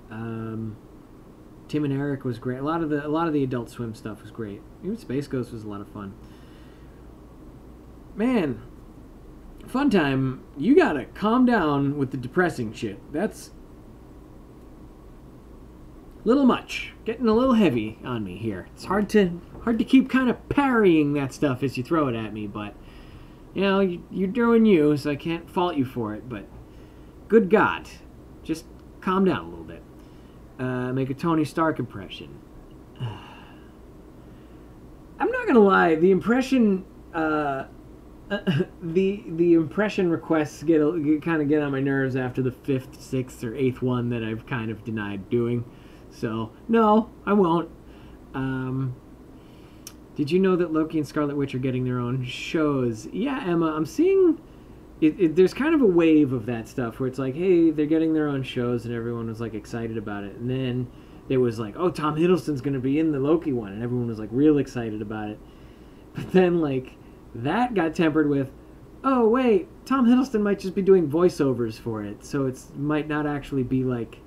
Tim and Eric was great. A lot of the Adult Swim stuff was great. Even Space Ghost was a lot of fun. Man, Fun Time, you gotta calm down with the depressing shit. That's a little much. Getting a little heavy on me here. It's hard to keep kind of parrying that stuff as you throw it at me, but you know, you're doing you, so I can't fault you for it, but good God, just calm down a little bit. Make a Tony Stark impression. I'm not gonna lie, the impression the impression requests kind of get on my nerves after the 5th, 6th, or 8th one that I've kind of denied doing. So no, I won't. Did you know that Loki and Scarlet Witch are getting their own shows? Yeah, Emma, I'm seeing there's kind of a wave of that stuff where it's like, hey, they're getting their own shows, and everyone was like excited about it. And then it was like, oh, Tom Hiddleston's going to be in the Loki one, and everyone was like real excited about it. But then like that got tempered with, oh wait, Tom Hiddleston might just be doing voiceovers for it, so it might not actually be like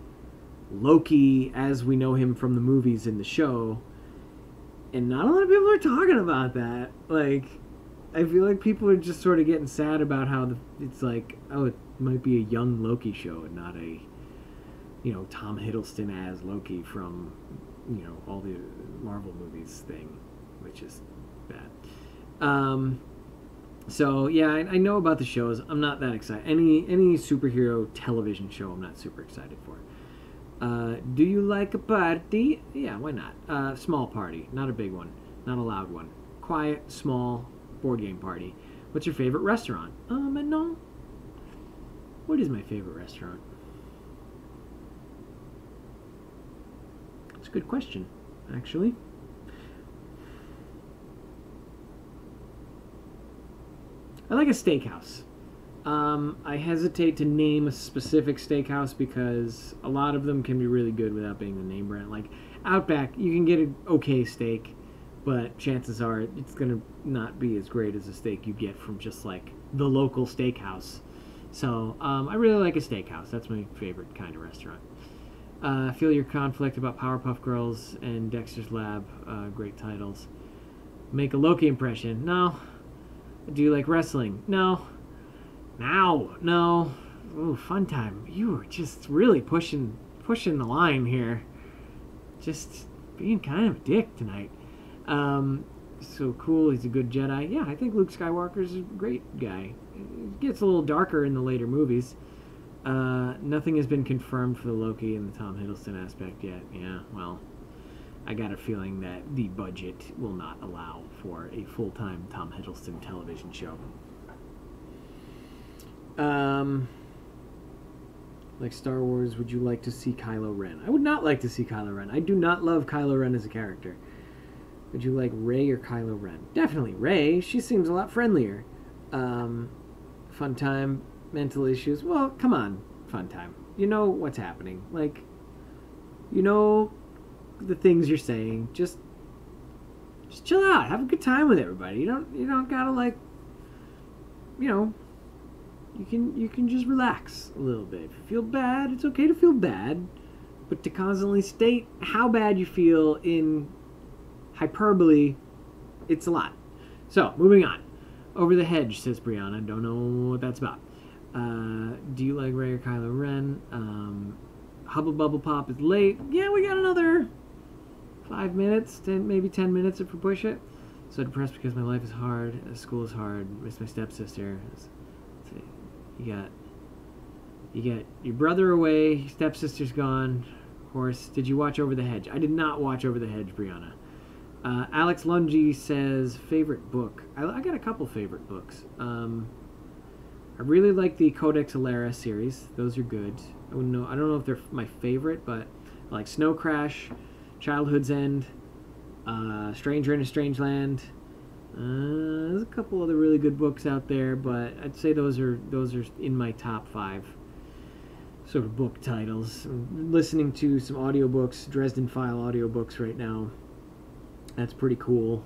Loki as we know him from the movies in the show. And not a lot of people are talking about that. Like, I feel like people are just sort of getting sad about how it's like, oh, it might be a young Loki show and not a, you know, Tom Hiddleston as Loki from, you know, all the Marvel movies thing, which is bad. So yeah, I know about the shows. I'm not that excited. Any superhero television show, I'm not super excited for. Do you like a party? Yeah, why not? Small party, not a big one, not a loud one. Quiet, small board game party. What's your favorite restaurant? No. What is my favorite restaurant? That's a good question, actually. I like a steakhouse. I hesitate to name a specific steakhouse because a lot of them can be really good without being the name brand. Like Outback, you can get an okay steak, but chances are it's going to not be as great as a steak you get from just like the local steakhouse. So I really like a steakhouse. That's my favorite kind of restaurant. Feel your conflict about Powerpuff Girls and Dexter's Lab. Great titles. Make a Loki impression. No. Do you like wrestling? No. No. Ooh, Fun Time. You were just really pushing the line here. Just being kind of a dick tonight. So cool. He's a good Jedi. Yeah, I think Luke Skywalker's a great guy. It gets a little darker in the later movies. Nothing has been confirmed for the Loki and the Tom Hiddleston aspect yet. Yeah, well, I got a feeling that the budget will not allow for a full-time Tom Hiddleston television show. Like Star Wars, would you like to see Kylo Ren? I would not like to see Kylo Ren. I do not love Kylo Ren as a character. Would you like Rey or Kylo Ren? Definitely Rey. She seems a lot friendlier. Fun Time, mental issues. Well, come on, Fun Time. You know what's happening. Like, you know the things you're saying. Just chill out. Have a good time with everybody. You don't gotta like, you know. You can just relax a little bit. If you feel bad, it's okay to feel bad, but to constantly state how bad you feel in hyperbole, it's a lot. So, moving on. Over the Hedge, says Brianna. Don't know what that's about. Do you like Rey or Kylo Ren? Hubble Bubble Pop is late. Yeah, we got another 5 minutes, maybe 10 minutes if we push it. So depressed because my life is hard, school is hard, miss my stepsister. Let's see. You got your brother away, your stepsister's gone. Of course, did you watch Over the Hedge? I did not watch Over the Hedge, Brianna. Alex Lungi says, favorite book. I got a couple favorite books. I really like the Codex Alera series. Those are good. I don't know if they're my favorite, but I like Snow Crash, Childhood's End, Stranger in a Strange Land. There's a couple other really good books out there, but I'd say those are in my top 5 sort of book titles. I'm listening to some audiobooks, Dresden File audiobooks right now. That's pretty cool.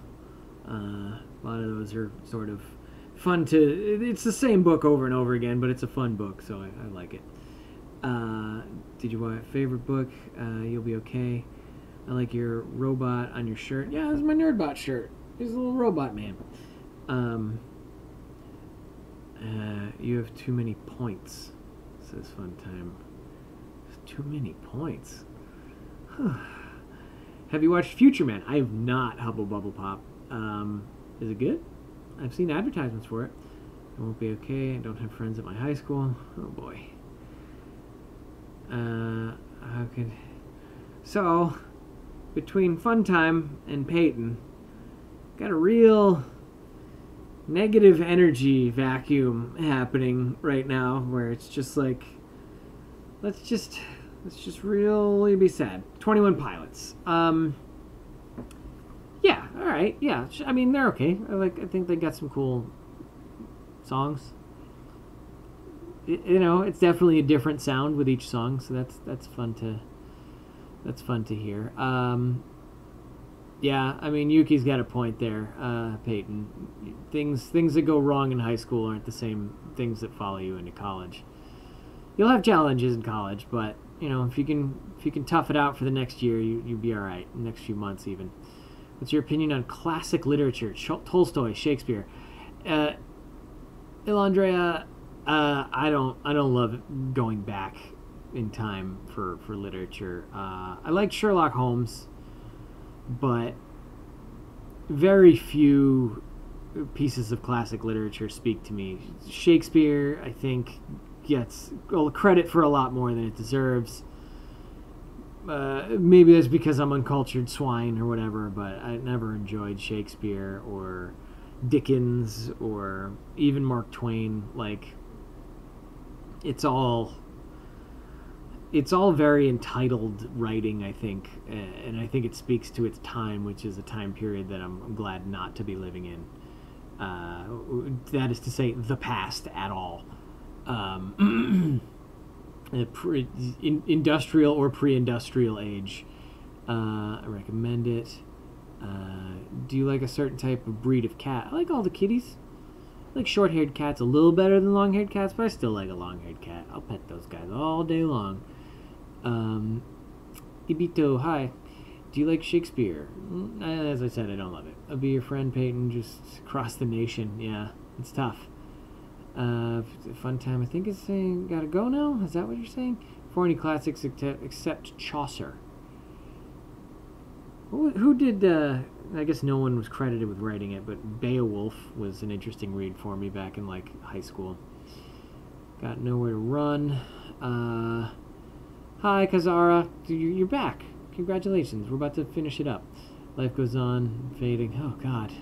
A lot of those are sort of fun to... It's the same book over and over again, but it's a fun book, so I like it. Did you want favorite book? You'll Be Okay. I like your robot on your shirt. Yeah, this is my Nerdbot shirt. He's a little robot man. You have too many points, says Fun Time. Too many points. Have you watched Future Man? I have not, Hubble Bubble Pop. Is it good? I've seen advertisements for it. It won't be okay. I don't have friends at my high school. Oh boy. How could... So, between Fun Time and Peyton, got a real negative energy vacuum happening right now, where it's just like, let's just really be sad. 21 Pilots. Yeah, all right, yeah. I mean, they're okay. I think they got some cool songs. It's definitely a different sound with each song, so that's fun to hear. Yeah, I mean, Yuki's got a point there, Peyton. Things that go wrong in high school aren't the same things that follow you into college. You'll have challenges in college, but if you can tough it out for the next year, you'll be all right. Next few months, even. What's your opinion on classic literature? Tolstoy, Shakespeare. Ilandrea, I don't love going back in time for literature. I like Sherlock Holmes, but very few pieces of classic literature speak to me. Shakespeare, I think, gets credit for a lot more than it deserves. Maybe that's because I'm uncultured swine or whatever, but I never enjoyed Shakespeare or Dickens or even Mark Twain. Like, it's all very entitled writing, I think, and I think it speaks to its time, which is a time period that I'm glad not to be living in. That is to say, the past at all. Industrial or pre-industrial age. I recommend it. Do you like a certain type of breed of cat? I like all the kitties. I like short-haired cats a little better than long-haired cats, but I still like a long-haired cat. I'll pet those guys all day long. Ibito, hi. Do you like Shakespeare? As I said, I don't love it. I'll be your friend, Peyton. Just cross the nation. Yeah, it's tough. Fun Time, I think it's saying gotta go now? Is that what you're saying? For any classics except Chaucer. Who did, I guess no one was credited with writing it, but Beowulf was an interesting read for me back in, high school. Got Nowhere to Run. Hi, Kazara. You're back. Congratulations. We're about to finish it up. Life Goes On, Fading. Oh, God.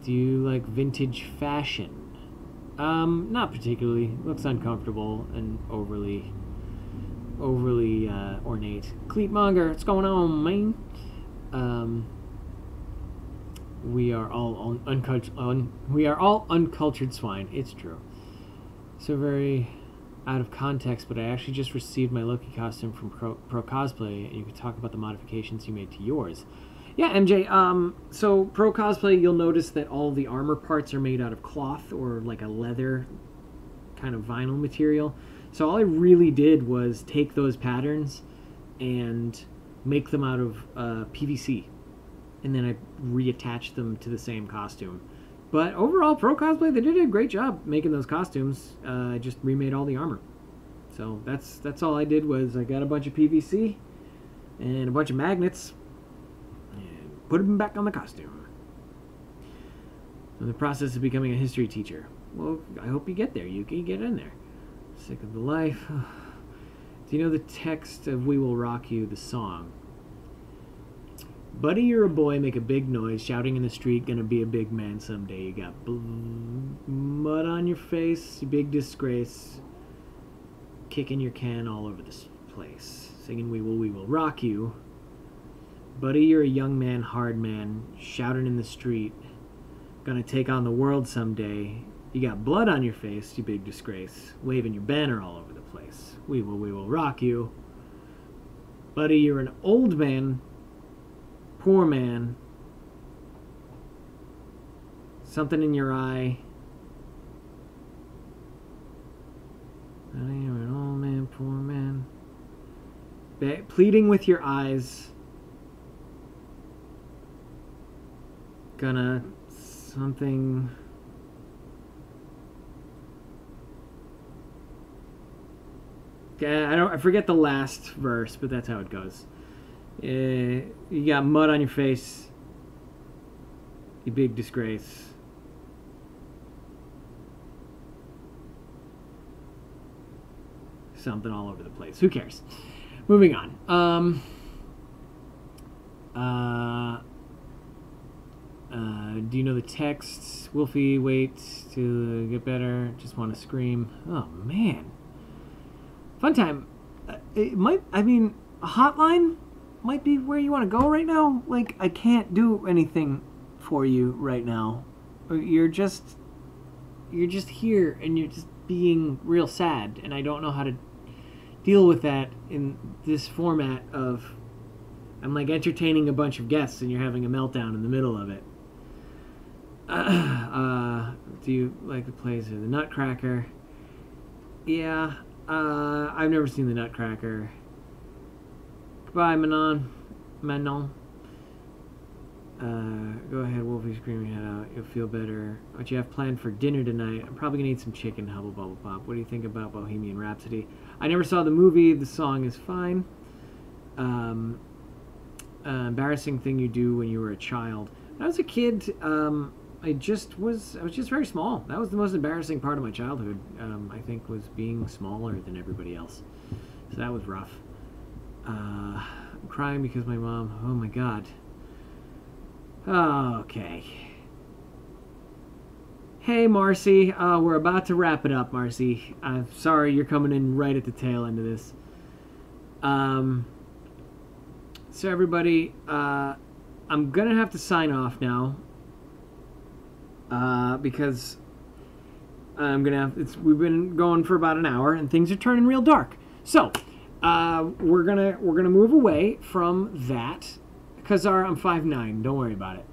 Do you like vintage fashion? Not particularly. Looks uncomfortable and overly ornate. Cleat Monger, what's going on, man? We are all uncultured swine. It's true. So very out of context, but I actually just received my Loki costume from Pro Cosplay, and you could talk about the modifications you made to yours. Yeah, MJ, so Pro Cosplay, you'll notice that all the armor parts are made out of cloth or like a leather kind of vinyl material. So all I really did was take those patterns and make them out of PVC. And then I reattached them to the same costume. But overall, Pro Cosplay, they did a great job making those costumes. I just remade all the armor. So that's all I did was I got a bunch of PVC and a bunch of magnets and put them back on the costume. In the process of becoming a history teacher. Well, I hope you get there, Yuki. Get in there. Sick of the life. Do you know the text of We Will Rock You, the song? Buddy, you're a boy, make a big noise, shouting in the street, gonna be a big man someday. You got mud on your face, you big disgrace, kicking your can all over this place, singing we will rock you. Buddy, you're a young man, hard man, shouting in the street, gonna take on the world someday. You got blood on your face, you big disgrace, waving your banner all over the place. We will rock you. Buddy, you're an old man, poor man, something in your eye. You're an Pleading with your eyes. Gonna something. Yeah, I forget the last verse, but that's how it goes. You got mud on your face. You big disgrace. Something all over the place. Who cares? Moving on. Do you know the text? Wolfie, wait to get better. Just want to scream. Oh, man. Fun time. It might, I mean, a hotline might be where you want to go right now. Like, I can't do anything for you right now. You're just here and you're just being real sad. And I don't know how to deal with that in this format of, I'm like entertaining a bunch of guests and you're having a meltdown in the middle of it. Do you like the plays of the Nutcracker? Yeah, I've never seen the Nutcracker. Goodbye, Manon. Go ahead, Wolfie, scream your head out. You'll feel better. What you have planned for dinner tonight? I'm probably gonna eat some chicken, Hubble Bubble Pop. What do you think about Bohemian Rhapsody? I never saw the movie. The song is fine. Embarrassing thing you do when you were a child. When I was a kid, I was just very small. That was the most embarrassing part of my childhood. I think was being smaller than everybody else. So that was rough. I'm crying because my mom. Oh my God. Okay. Hey, Marcy. We're about to wrap it up, Marcy. I'm sorry you're coming in right at the tail end of this. So everybody, I'm gonna have to sign off now. Because I'm gonna have. We've been going for about an hour, and things are turning real dark. So, we're gonna move away from that. Kazar, I'm 5'9". Don't worry about it.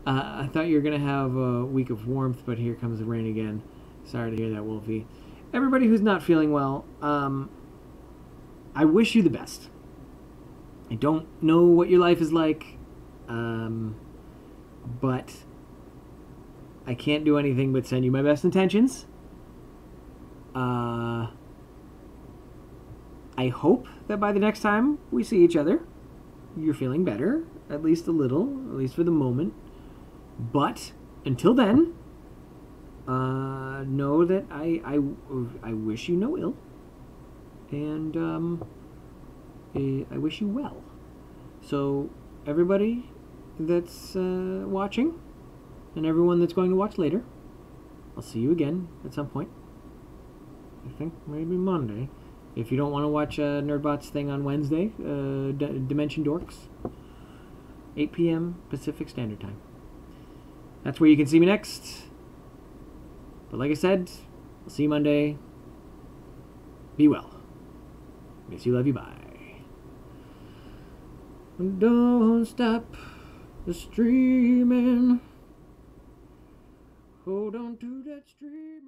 I thought you were gonna have a week of warmth, but here comes the rain again. Sorry to hear that, Wolfie. Everybody who's not feeling well, I wish you the best. I don't know what your life is like, but I can't do anything but send you my best intentions. I hope that by the next time we see each other, you're feeling better, at least a little, at least for the moment. But until then, know that I wish you no ill, and I wish you well. So everybody that's watching, and everyone that's going to watch later, I'll see you again at some point. I think maybe Monday. If you don't want to watch Nerdbot's thing on Wednesday, Dimension Dorks, 8 p.m. Pacific Standard Time. That's where you can see me next. But like I said, I'll see you Monday. Be well. Miss you, love you, bye. Don't stop the streaming. Hold on to that streaming.